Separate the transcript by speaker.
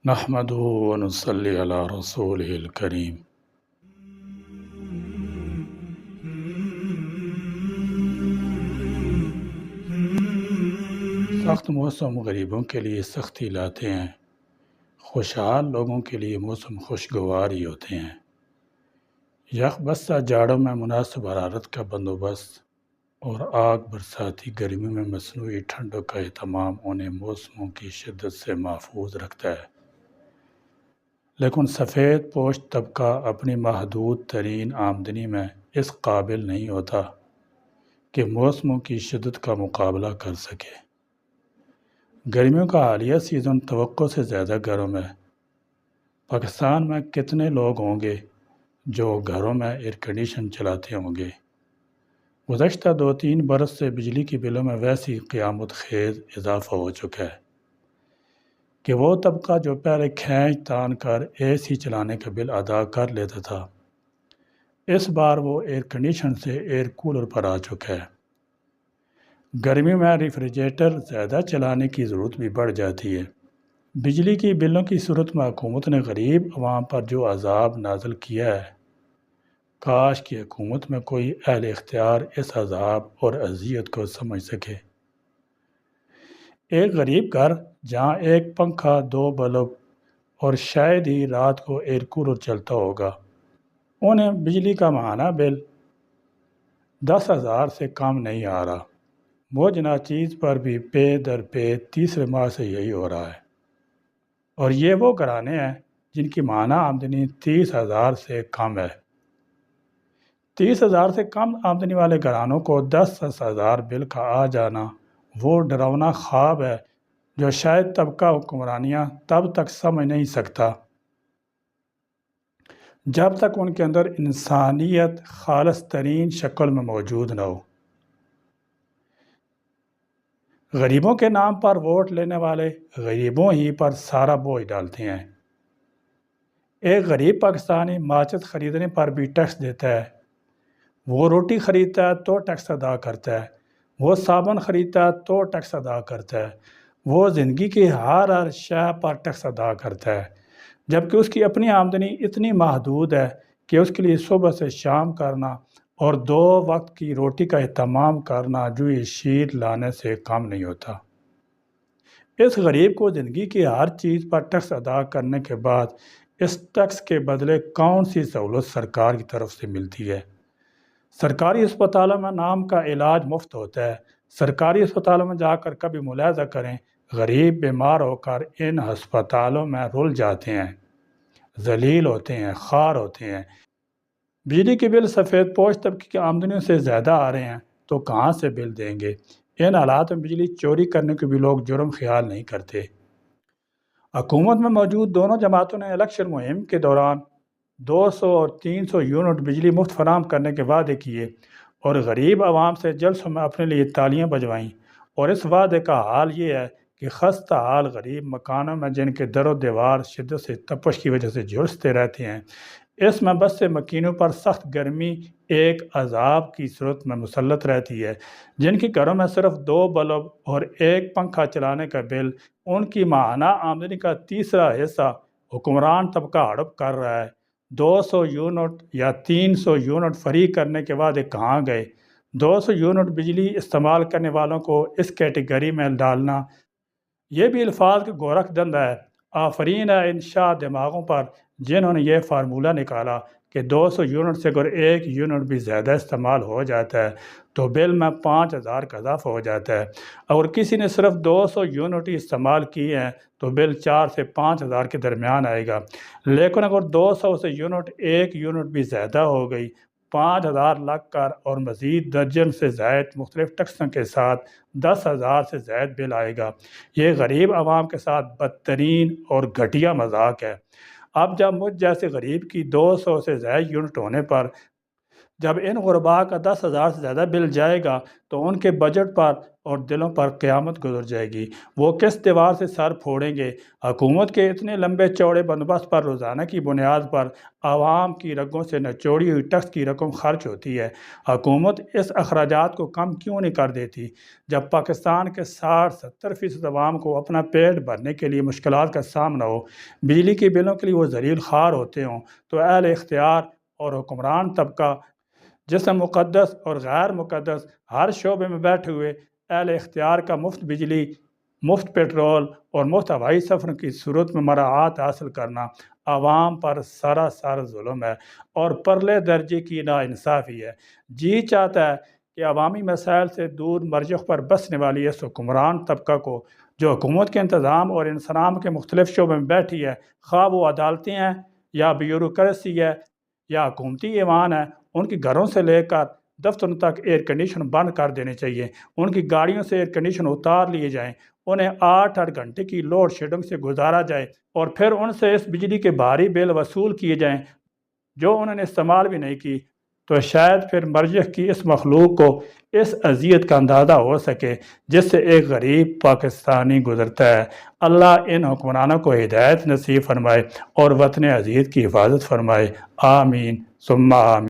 Speaker 1: نحمده ونصلي على رسوله الكريم۔ سخت موسم غریبوں کے لیے سختی لاتے ہیں، خوشحال لوگوں کے لیے موسم خوشگوار ہی ہوتے ہیں۔ یخ بستہ جاڑوں میں مناسب حرارت کا بندوبست اور آگ برساتی گرمیوں میں مصنوعی ٹھنڈک کا اہتمام انہیں موسموں کی شدت سے محفوظ رکھتا ہے، لیکن سفید پوش طبقہ اپنی محدود ترین آمدنی میں اس قابل نہیں ہوتا کہ موسموں کی شدت کا مقابلہ کر سکے۔ گرمیوں کا حالیہ سیزن توقع سے زیادہ گرم ہے۔ پاکستان میں کتنے لوگ ہوں گے جو گھروں میں ایئر کنڈیشن چلاتے ہوں گے؟ گزشتہ 2-3 برس سے بجلی کی بلوں میں ویسی قیامت خیز اضافہ ہو چکا ہے کہ وہ طبقہ جو پہلے کھینچ تان کر اے سی چلانے کا بل ادا کر لیتا تھا، اس بار وہ ایئر کنڈیشن سے ایئر کولر پر آ چکا ہے۔ گرمی میں ریفریجریٹر زیادہ چلانے کی ضرورت بھی بڑھ جاتی ہے۔ بجلی کی بلوں کی صورت میں حکومت نے غریب عوام پر جو عذاب نازل کیا ہے، کاش کہ حکومت میں کوئی اہل اختیار اس عذاب اور اذیت کو سمجھ سکے۔ ایک غریب گھر جہاں ایک پنکھا، 2 بلب اور شاید ہی رات کو ایئر کولر چلتا ہوگا، انہیں بجلی کا ماہانہ بل 10,000 سے کم نہیں آ رہا۔ موج ناچیز پر بھی پے در پے تیسرے ماہ سے یہی ہو رہا ہے، اور یہ وہ گھرانے ہیں جن کی ماہانہ آمدنی 30,000 سے کم ہے۔ 30,000 سے کم آمدنی والے گھرانوں کو 10,000 بل کا آ جانا وہ ڈراونا خواب ہے جو شاید طبقہ حکمرانیاں تب تک سمجھ نہیں سکتا جب تک ان کے اندر انسانیت خالص ترین شکل میں موجود نہ ہو۔ غریبوں کے نام پر ووٹ لینے والے غریبوں ہی پر سارا بوجھ ڈالتے ہیں۔ ایک غریب پاکستانی ماچس خریدنے پر بھی ٹیکس دیتا ہے، وہ روٹی خریدتا ہے تو ٹیکس ادا کرتا ہے، وہ صابن خریدتا ہے تو ٹیکس ادا کرتا ہے، وہ زندگی کی ہر شے پر ٹیکس ادا کرتا ہے، جبکہ اس کی اپنی آمدنی اتنی محدود ہے کہ اس کے لیے صبح سے شام کرنا اور 2 وقت کی روٹی کا اہتمام کرنا جوئی شیر لانے سے کم نہیں ہوتا۔ اس غریب کو زندگی کی ہر چیز پر ٹیکس ادا کرنے کے بعد اس ٹیکس کے بدلے کون سی سہولت سرکار کی طرف سے ملتی ہے؟ سرکاری اسپتالوں میں نام کا علاج مفت ہوتا ہے۔ سرکاری اسپتالوں میں جا کر کبھی ملاحظہ کریں، غریب بیمار ہو کر ان ہسپتالوں میں رل جاتے ہیں، ذلیل ہوتے ہیں، خوار ہوتے ہیں۔ بجلی کے بل سفید پوش طبقے کی آمدنیوں سے زیادہ آ رہے ہیں تو کہاں سے بل دیں گے؟ ان حالات میں بجلی چوری کرنے کو بھی لوگ جرم خیال نہیں کرتے۔ حکومت میں موجود دونوں جماعتوں نے الیکشن مہم کے دوران 200 اور 300 یونٹ بجلی مفت فراہم کرنے کے وعدے کیے اور غریب عوام سے جلسوں میں اپنے لیے تالیاں بجوائیں، اور اس وعدے کا حال یہ ہے کہ خستہ حال غریب مکانوں میں جن کے در و دیوار شدت سے تپش کی وجہ سے جھلستے رہتے ہیں، اس میں بس سے مکینوں پر سخت گرمی ایک عذاب کی صورت میں مسلط رہتی ہے، جن کے گھروں میں صرف 2 بلب اور ایک پنکھا چلانے کا بل ان کی ماہانہ آمدنی کا تیسرا حصہ حکمران طبقہ ہڑپ کر رہا ہے۔ 200 یونٹ یا 300 یونٹ فری کرنے کے بعد کہاں گئے؟ 200 یونٹ بجلی استعمال کرنے والوں کو اس کیٹیگری میں ڈالنا یہ بھی الفاظ کا گورکھ دھندا ہے۔ آفرین ہے ان شاہ دماغوں پر جنہوں نے یہ فارمولہ نکالا کہ 200 یونٹ سے اگر 1 یونٹ بھی زیادہ استعمال ہو جاتا ہے تو بل میں 5,000 کا اضافہ ہو جاتا ہے۔ اگر کسی نے صرف 200 یونٹ ہی استعمال کیے ہیں تو بل 4 سے 5,000 کے درمیان آئے گا، لیکن اگر 200 سے یونٹ 1 یونٹ بھی زیادہ ہو گئی، 5,000 لگ کر اور مزید درجن سے زائد مختلف ٹیکسوں کے ساتھ 10,000 سے زائد بل آئے گا۔ یہ غریب عوام کے ساتھ بدترین اور گھٹیا مذاق ہے۔ اب جب مجھ جیسے غریب کی 200 سے زائد یونٹ ہونے پر جب ان غربا کا 10,000 سے زیادہ بل جائے گا تو ان کے بجٹ پر اور دلوں پر قیامت گزر جائے گی۔ وہ کس دیوار سے سر پھوڑیں گے؟ حکومت کے اتنے لمبے چوڑے بندوبست پر روزانہ کی بنیاد پر عوام کی رگوں سے نچوڑی ہوئی ٹیکس کی رقم خرچ ہوتی ہے۔ حکومت اس اخراجات کو کم کیوں نہیں کر دیتی؟ جب پاکستان کے 60-70% عوام کو اپنا پیٹ بھرنے کے لیے مشکلات کا سامنا ہو، بجلی کے بلوں کے لیے وہ ذلیل خوار ہوتے ہوں، تو اہل اختیار اور حکمران طبقہ، جسم مقدس اور غیر مقدس، ہر شعبے میں بیٹھے ہوئے اہل اختیار کا مفت بجلی، مفت پیٹرول اور مفت ہوائی سفر کی صورت میں مراعات حاصل کرنا عوام پر سراسر ظلم ہے اور پرلے درجے کی ناانصافی ہے۔ جی چاہتا ہے کہ عوامی مسائل سے دور مرجح پر بسنے والی اس حکمران طبقہ کو، جو حکومت کے انتظام اور انصرام کے مختلف شعبوں میں بیٹھی ہے، خواہ وہ عدالتیں ہیں یا بیوروکریسی ہے یا حکومتی ایوان ہے، ان کی گھروں سے لے کر دفتروں تک ایئر کنڈیشن بند کر دینے چاہیے، ان کی گاڑیوں سے ایئر کنڈیشن اتار لیے جائیں، انہیں 8-8 گھنٹے کی لوڈ شیڈنگ سے گزارا جائے اور پھر ان سے اس بجلی کے بھاری بل وصول کیے جائیں جو انہوں نے استعمال بھی نہیں کی، تو شاید پھر مرجح کی اس مخلوق کو اس اذیت کا اندازہ ہو سکے جس سے ایک غریب پاکستانی گزرتا ہے۔ اللہ ان حکمرانوں کو ہدایت نصیب فرمائے اور وطن عزیز کی حفاظت فرمائے۔ آمین ثم آمین۔